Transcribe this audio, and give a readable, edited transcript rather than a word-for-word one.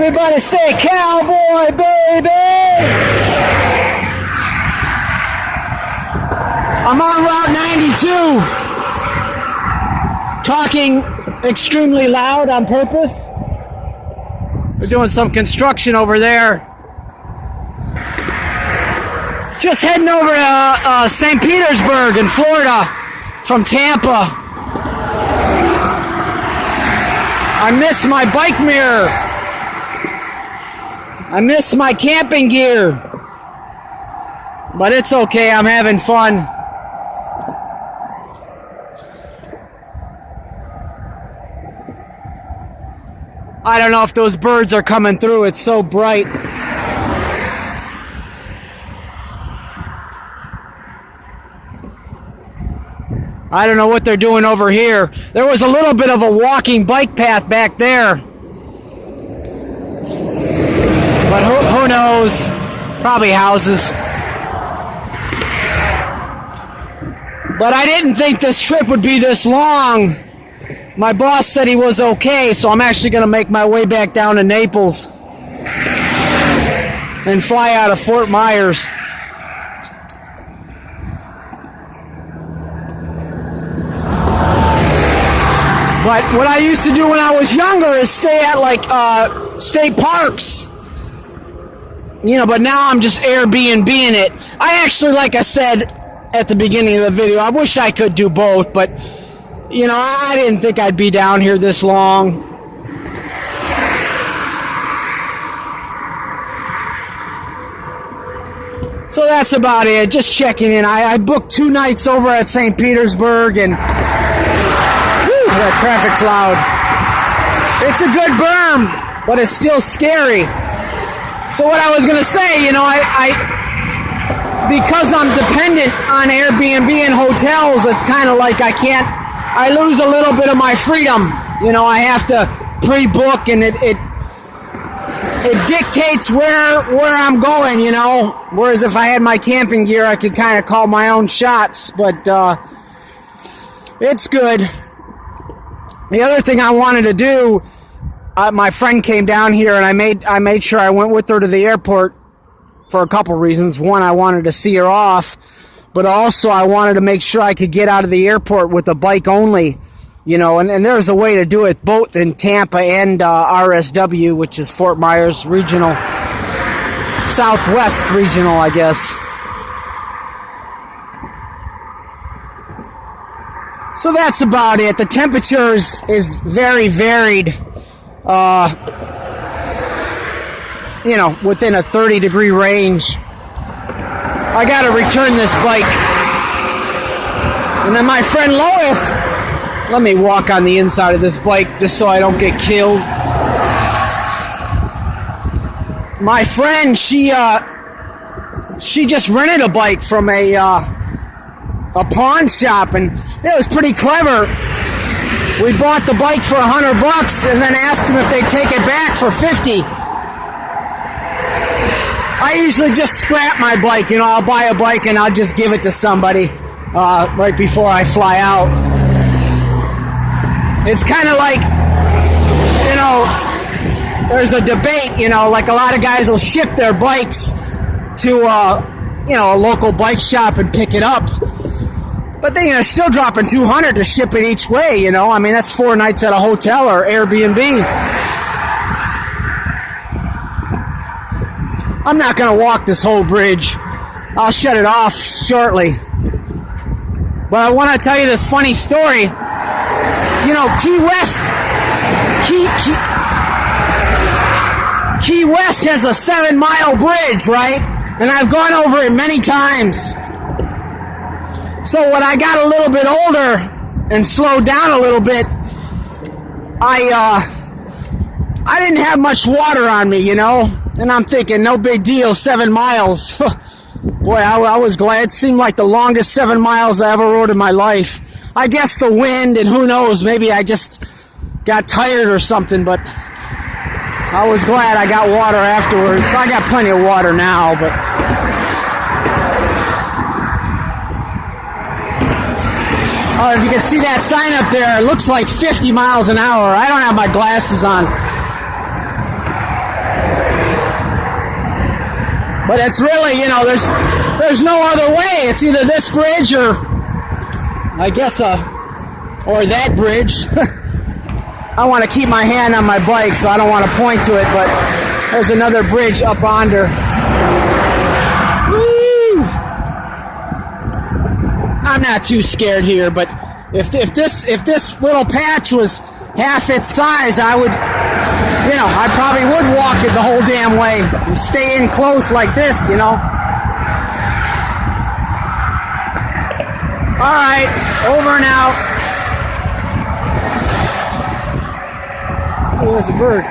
Everybody say cowboy, baby! I'm on Route 92, talking extremely loud on purpose. We're doing some construction over there. Just heading over to St. Petersburg in Florida from Tampa. I miss my bike mirror. I miss my camping gear. But it's okay, I'm having fun. I don't know if those birds are coming through, it's so bright. I don't know what they're doing over here. There was a little bit of a walking bike path back there. But who knows? Probably houses. But I didn't think this trip would be this long. My boss said he was okay, so I'm actually going to make my way back down to Naples and fly out of Fort Myers. But what I used to do when I was younger is stay at like state parks. You know, but now I'm just Airbnb-ing it. I actually, like I said at the beginning of the video, I wish I could do both, but you know, I didn't think I'd be down here this long. So that's about it, just checking in. I booked 2 nights over at St. Petersburg, and that traffic's loud. It's a good berm, but it's still scary. So what I was going to say, you know, because I'm dependent on Airbnb and hotels, it's kind of like I lose a little bit of my freedom. You know, I have to pre-book, and it dictates where I'm going, you know. Whereas if I had my camping gear, I could kind of call my own shots, but it's good. The other thing I wanted to do, my friend came down here, and I made sure I went with her to the airport for a couple reasons. One, I wanted to see her off, but also I wanted to make sure I could get out of the airport with a bike only, you know, and there's a way to do it both in Tampa and RSW, which is Fort Myers Regional, Southwest Regional, I guess. So that's about it. The temperature is very varied, you know, within a 30-degree range. I got to return this bike. And then my friend Lois, let me walk on the inside of this bike just so I don't get killed. My friend, she just rented a bike from a pawn shop, and it was pretty clever. We bought the bike for $100 and then asked them if they'd take it back for $50. I usually just scrap my bike, you know, I'll buy a bike and I'll just give it to somebody right before I fly out. It's kind of like, you know, there's a debate, you know, like a lot of guys will ship their bikes to, you know, a local bike shop and pick it up. But then, you know, still dropping $200 to ship it each way, you know. I mean, that's 4 nights at a hotel or Airbnb. I'm not going to walk this whole bridge. I'll shut it off shortly. But I want to tell you this funny story. You know, Key West has a 7-mile bridge, right? And I've gone over it many times. So when I got a little bit older and slowed down a little bit, I didn't have much water on me, you know? And I'm thinking, no big deal, 7 miles. Boy, I was glad. It seemed like the longest 7 miles I ever rode in my life. I guess the wind, and who knows, maybe I just got tired or something, but I was glad I got water afterwards. I got plenty of water now, but... Oh, if you can see that sign up there, it looks like 50 miles an hour. I don't have my glasses on. But it's really, you know, there's no other way. It's either this bridge or, I guess, or that bridge. I want to keep my hand on my bike, so I don't want to point to it, but there's another bridge up under. Woo! I'm not too scared here, but if this little patch was half its size, I would, you know, I probably would walk it the whole damn way and stay in close like this, you know. All right, over and out. Oh, there's a bird.